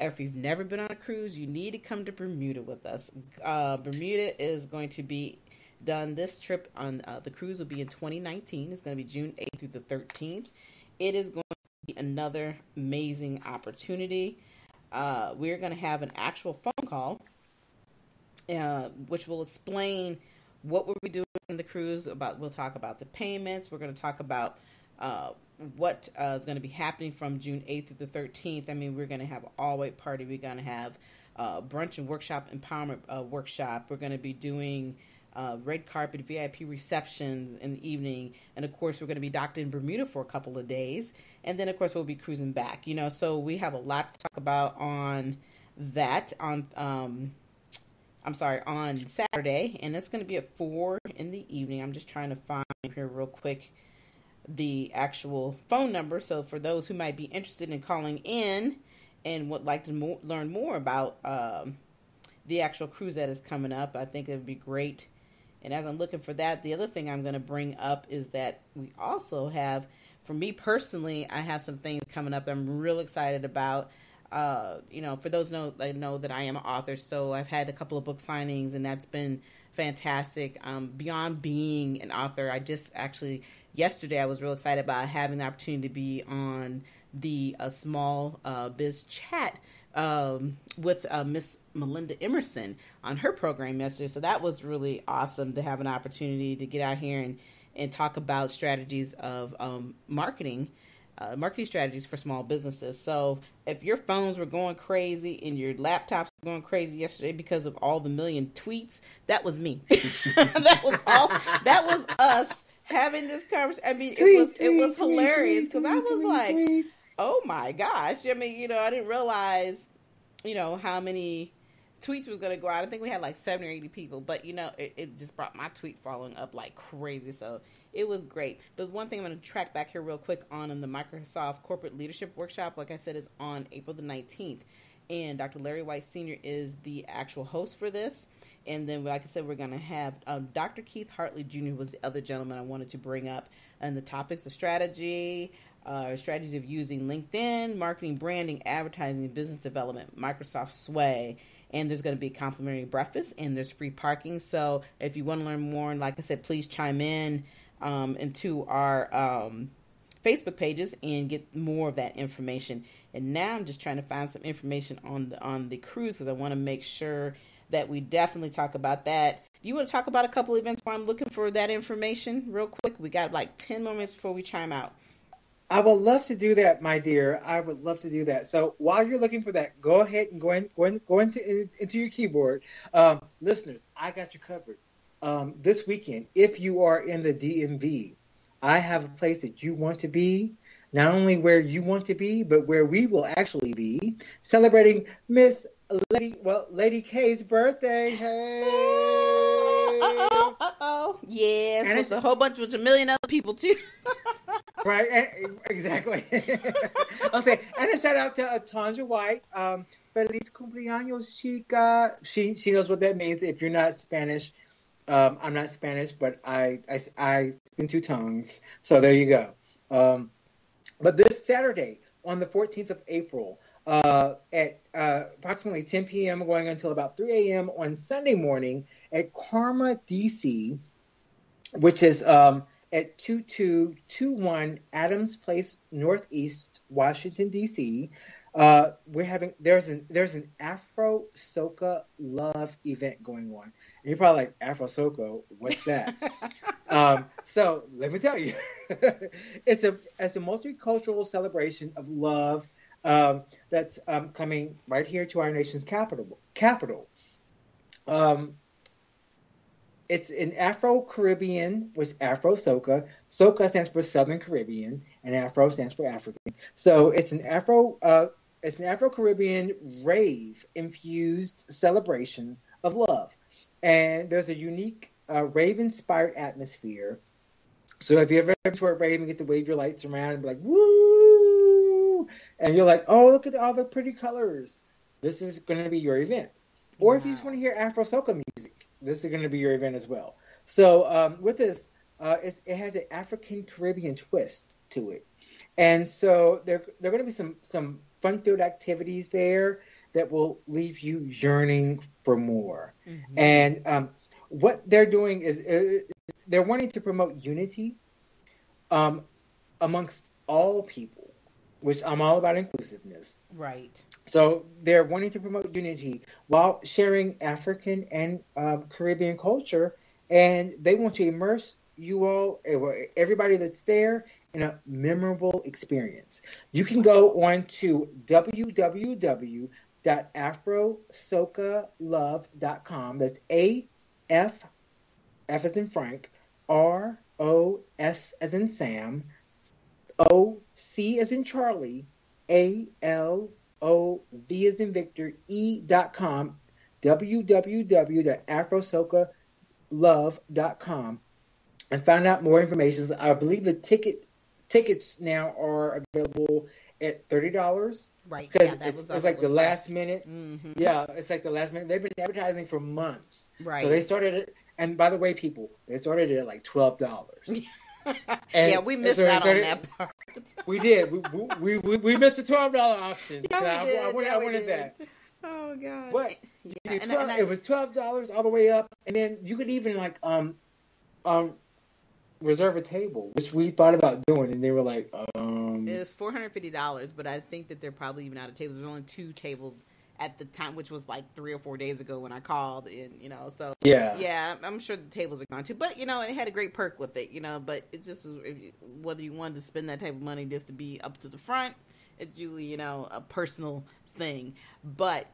If you've never been on a cruise, you need to come to Bermuda with us. Bermuda is going to be done. This trip on the cruise will be in 2019. It's going to be June 8th through the 13th. It is going to be another amazing opportunity. We're going to have an actual phone call, which will explain what we'll be doing in the cruise. We'll talk about the payments. We're going to talk about what is going to be happening from June 8th through the 13th. I mean, we're going to have an all-white party. We're going to have brunch and workshop, empowerment workshop. We're going to be doing red carpet VIP receptions in the evening. And, of course, we're going to be docked in Bermuda for a couple of days. And then, of course, we'll be cruising back. So we have a lot to talk about on that on Saturday. And it's going to be at 4 in the evening. I'm just trying to find here real quick the actual phone number. So for those who might be interested in calling in and would like to learn more about the actual cruise that is coming up, I think it would be great. And as I'm looking for that, the other thing I'm going to bring up is that we also have, for me personally, I have some things coming up I'm real excited about. For those know that I am an author, so I've had a couple of book signings, and that's been fantastic. Beyond being an author, I just actually yesterday I was real excited about having the opportunity to be on the small biz chat with Miss Melinda Emerson on her program yesterday. So that was really awesome to have an opportunity to get out here and talk about strategies of marketing strategies for small businesses. So if your phones were going crazy and your laptops were going crazy yesterday because of all the million tweets, that was me. That was us having this conversation. I mean, it was hilarious because I was like, oh my gosh. I mean, I didn't realize, how many tweets was going to go out. I think we had like 70 or 80 people, but it just brought my tweet following up like crazy. So it was great. But one thing I'm going to track back here real quick on the Microsoft Corporate Leadership Workshop, like I said, is on April the 19th. And Dr. Larry White Sr. is the actual host for this. And then, like I said, we're going to have Dr. Keith Hartley Jr., who was the other gentleman I wanted to bring up. And the topics of strategies of using LinkedIn, marketing, branding, advertising, business development, Microsoft Sway. And there's going to be a complimentary breakfast, and there's free parking. So if you want to learn more, and like I said, please chime in into our Facebook pages and get more of that information. And now I'm just trying to find some information on the cruise because I want to make sure that we definitely talk about that. You want to talk about a couple of events while I'm looking for that information real quick? We got like 10 more minutes before we chime out. I would love to do that, my dear. I would love to do that. So while you're looking for that, go ahead and go into your keyboard. Listeners, I got you covered. This weekend, if you are in the DMV, I have a place that you want to be. Not only where you want to be, but where we will actually be, celebrating Miss Lady K's birthday. Hey! Uh-oh. Yes, and with a whole bunch of a million other people, too. Right, exactly. Okay, and a shout out to Tanja White. Feliz cumpleaños, chica. She knows what that means. If you're not Spanish, I'm not Spanish, but I speak two tongues. So there you go. But this Saturday, on the 14th of April, at approximately 10 p.m. going until about 3 a.m. on Sunday morning at Karma DC, which is at 2221 Adams Place Northeast, Washington, D.C. There's an Afro Soca Love event going on. And you're probably like, Afro Soca, what's that? So let me tell you, it's a multicultural celebration of love that's coming right here to our nation's capital. It's an Afro-Caribbean, which Afro Soca. Soca stands for Southern Caribbean, and Afro stands for African. So it's an Afro-Caribbean rave-infused celebration of love. And there's a unique rave-inspired atmosphere. So if you ever been to a rave and get to wave your lights around and be like, woo! And you're like, oh, look at all the pretty colors. This is going to be your event. Or if you just want to hear Afro Soca music, this is going to be your event as well. So with this, it has an African Caribbean twist to it. And so there are going to be some fun-filled activities there that will leave you yearning for more. Mm-hmm. And what they're doing is they're wanting to promote unity amongst all people, which I'm all about inclusiveness. Right. So they're wanting to promote unity while sharing African and Caribbean culture, and they want to immerse you all, everybody that's there, in a memorable experience. You can go on to www.afrosocalove.com. That's A-F, F as in Frank, R-O-S as in Sam, O-C as in Charlie, A-L-O-V as in Victor, E.com, www.afrosocalove.com, and find out more information. I believe the tickets now are available at $30. Right. Because it's like the last minute. Mm-hmm. Yeah, it's like the last minute. They've been advertising for months. Right. So they started it. And by the way, people, they started it at like $12. Yeah, we missed out on that part. We did. We missed the $12 option. Yeah, we did. I wanted that. Oh gosh. But it was $12 all the way up, and then you could even reserve a table, which we thought about doing, and they were like, It was $450, but I think that they're probably even out of tables. There's only 2 tables at the time, which was like 3 or 4 days ago when I called, and so yeah, I'm sure the tables are gone too. But it had a great perk with it, But it's just whether you wanted to spend that type of money just to be up to the front, it's usually a personal thing. But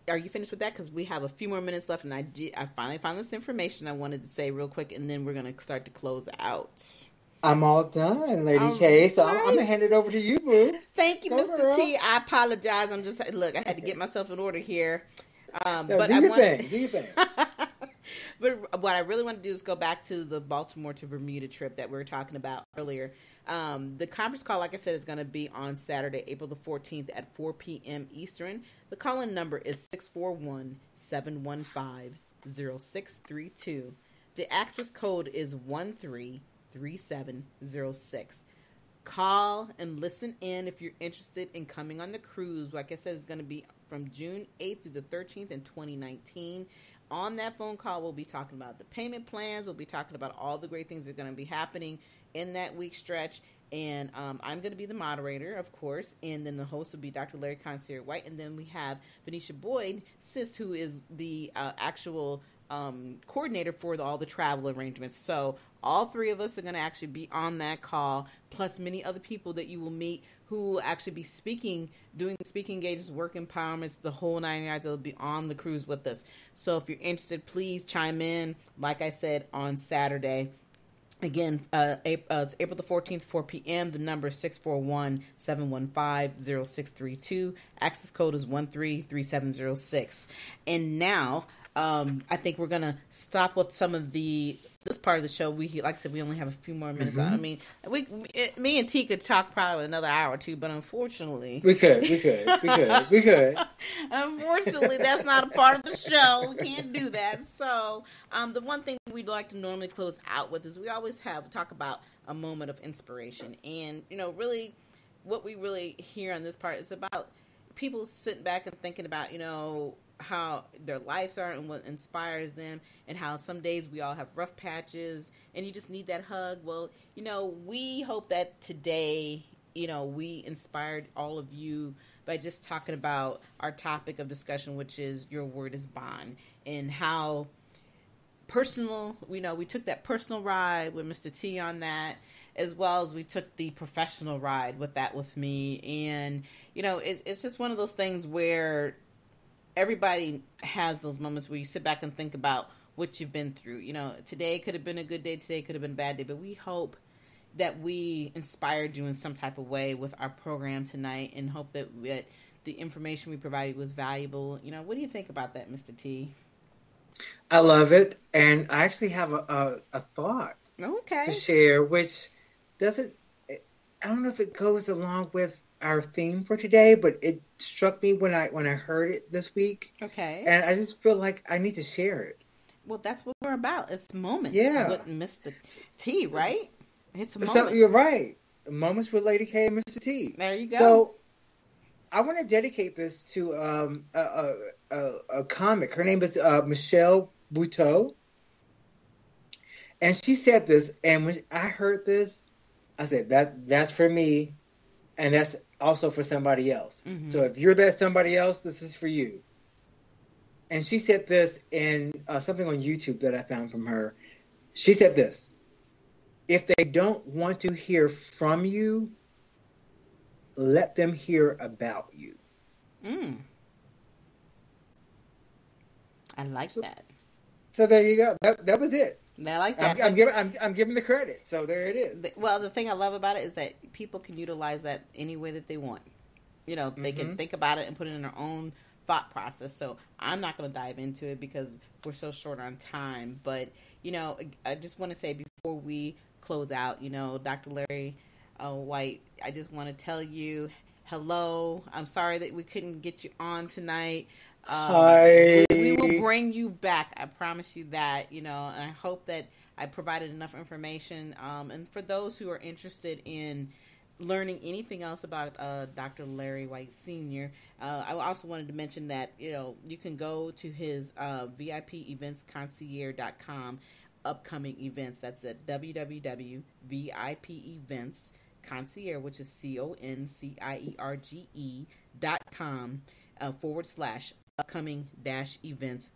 are you finished with that? Because we have a few more minutes left, and I finally found this information I wanted to say real quick, and then we're gonna start to close out. I'm all done, Lady K. So I'm going to hand it over to you, boo. Thank you, Mr. T. I apologize. I had to get myself in order here. But do your thing. But what I really want to do is go back to the Baltimore to Bermuda trip that we were talking about earlier. The conference call, like I said, is going to be on Saturday, April the 14th at 4 p.m. Eastern. The call-in number is 641-715-0632. The access code is 133706. Call and listen in if you're interested in coming on the cruise. Like I said, it's going to be from June 8th through the 13th in 2019. On that phone call, we'll be talking about the payment plans. We'll be talking about all the great things that are going to be happening in that week stretch. And I'm going to be the moderator, of course. And then the host will be Dr. Larry Concierge White. And then we have Venetia Boyd, sis, who is the actual coordinator for all the travel arrangements. So all 3 of us are going to actually be on that call, plus many other people that you will meet who will actually be speaking, doing speaking engagements, work empowerments, the whole 9 yards. They'll be on the cruise with us. So if you're interested, please chime in, like I said, on Saturday. Again, it's April the 14th, 4 p.m. The number is 641-715-0632. Access code is 133706. And now, I think we're going to stop with some of the this part of the show, like I said, we only have a few more minutes. Mm-hmm. I mean, me and T could talk probably another hour or two, but unfortunately, we could. Unfortunately, that's not a part of the show. We can't do that. So, the one thing we'd like to normally close out with is we always talk about a moment of inspiration, and really, what we really hear on this part is about people sitting back and thinking about how their lives are and what inspires them, and how some days we all have rough patches and you just need that hug. Well, we hope that today, we inspired all of you by just talking about our topic of discussion, which is your word is bond, and how personal, we took that personal ride with Mr. T on that, as well as we took the professional ride with me. And, it's just one of those things where everybody has those moments where you sit back and think about what you've been through. Today could have been a good day, today could have been a bad day, but we hope that we inspired you in some type of way with our program tonight, and hope that the information we provided was valuable. What do you think about that, Mr. T? I love it, and I actually have a thought to share, which doesn't, I don't know if it goes along with our theme for today, but it struck me when I heard it this week. Okay. And I just feel like I need to share it. Well, that's what we're about. It's moments with Mr. T, right? It's a moment. So you're right. Moments with Lady K and Mr. T. There you go. So I want to dedicate this to a comic. Her name is Michelle Buteau. And she said this, and when I heard this, I said, that's for me, and that's also for somebody else. Mm-hmm. So if you're that somebody else, this is for you. And she said this in something on YouTube that I found from her. She said this: if they don't want to hear from you, let them hear about you. I like that. So there you go. That was it. I like that. I'm giving the credit. So there it is. Well, the thing I love about it is that people can utilize that any way that they want. They can think about it and put it in their own thought process. So I'm not going to dive into it because we're so short on time. But, I just want to say before we close out, Dr. Larry White, I just want to tell you hello. I'm sorry that we couldn't get you on tonight. Hi. We will bring you back. I promise you that, and I hope that I provided enough information. And for those who are interested in learning anything else about Dr. Larry White Sr., I also wanted to mention that, you can go to his VIPeVentsConcierge.com upcoming events. That's at www.VIPeVentsConcierge, which is CONCIERGE.com /upcoming-events/.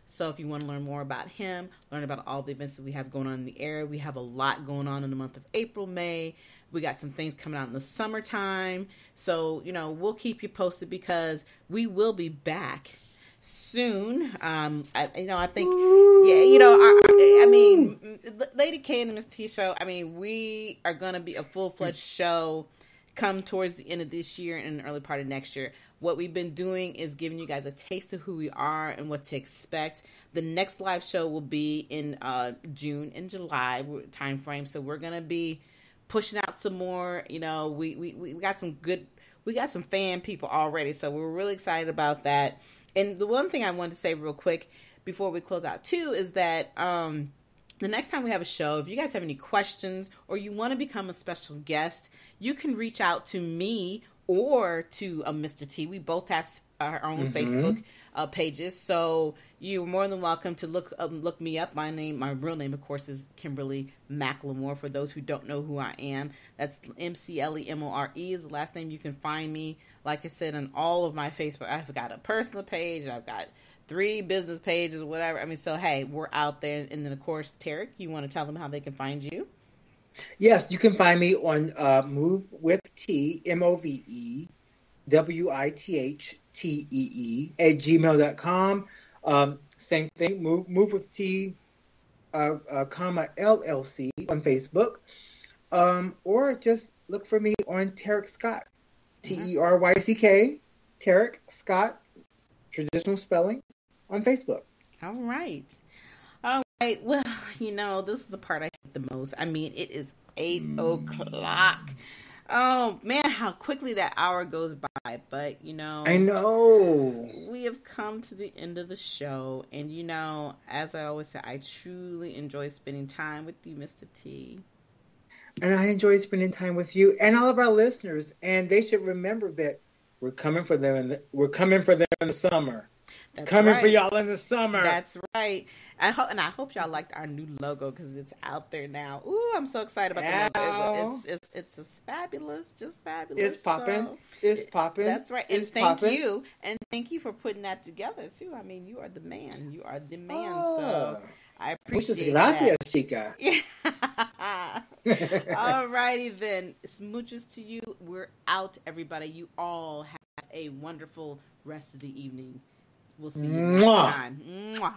So if you want to learn more about him, learn about all the events that we have going on in the area, we have a lot going on in the month of April, May. We got some things coming out in the summertime. So, we'll keep you posted because we will be back soon. I think, Lady K and the Miss T show, we are going to be a full-fledged show come towards the end of this year and the early part of next year. What we've been doing is giving you guys a taste of who we are and what to expect. The next live show will be in June and July time frame. So we're going to be pushing out some more. We got some fan people already. So we're really excited about that. And the one thing I wanted to say real quick before we close out too is that the next time we have a show, if you guys have any questions or you want to become a special guest, you can reach out to me or to Mr. T. We both have our own Facebook pages, so you're more than welcome to look me up. My real name, of course, is Kimberly McLemore. For those who don't know who I am, that's McLemore is the last name. You can find me, like I said, on all of my Facebook. I've got a personal page. I've got 3 business pages, whatever. So, hey, we're out there. And then, of course, Tarek, you want to tell them how they can find you? Yes, you can find me on Move with T, MOVEWITHTEE @gmail.com. Same thing, Move with T, LLC on Facebook. Or just look for me on Tarek Scott, TERYCK, Tarek Scott, traditional spelling, on Facebook. All right. Well, this is the part I hate the most. I mean, it is 8 o'clock. Oh, man, how quickly that hour goes by. But, I know. We have come to the end of the show. And, as I always say, I truly enjoy spending time with you, Mr. T. And I enjoy spending time with you and all of our listeners. And they should remember that we're coming for them in the summer. That's coming right. for y'all in the summer. That's right. I hope y'all liked our new logo because it's out there now. Ooh, I'm so excited about the logo. It's just fabulous, It's popping. So, it's popping. That's right. And thank you for putting that together too. I mean, you are the man. So I appreciate gracias, that. chica. All righty then. Smooches to you. We're out, everybody. You all have a wonderful rest of the evening. We'll see you next time. Mwah.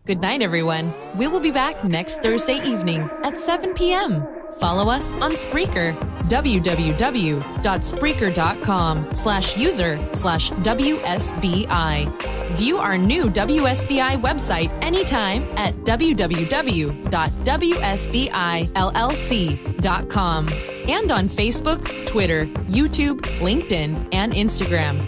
Good night, everyone. We will be back next Thursday evening at 7 p.m. Follow us on Spreaker, www.spreaker.com/user/WSBI. View our new WSBI website anytime at www.wsbillc.com and on Facebook, Twitter, YouTube, LinkedIn, and Instagram.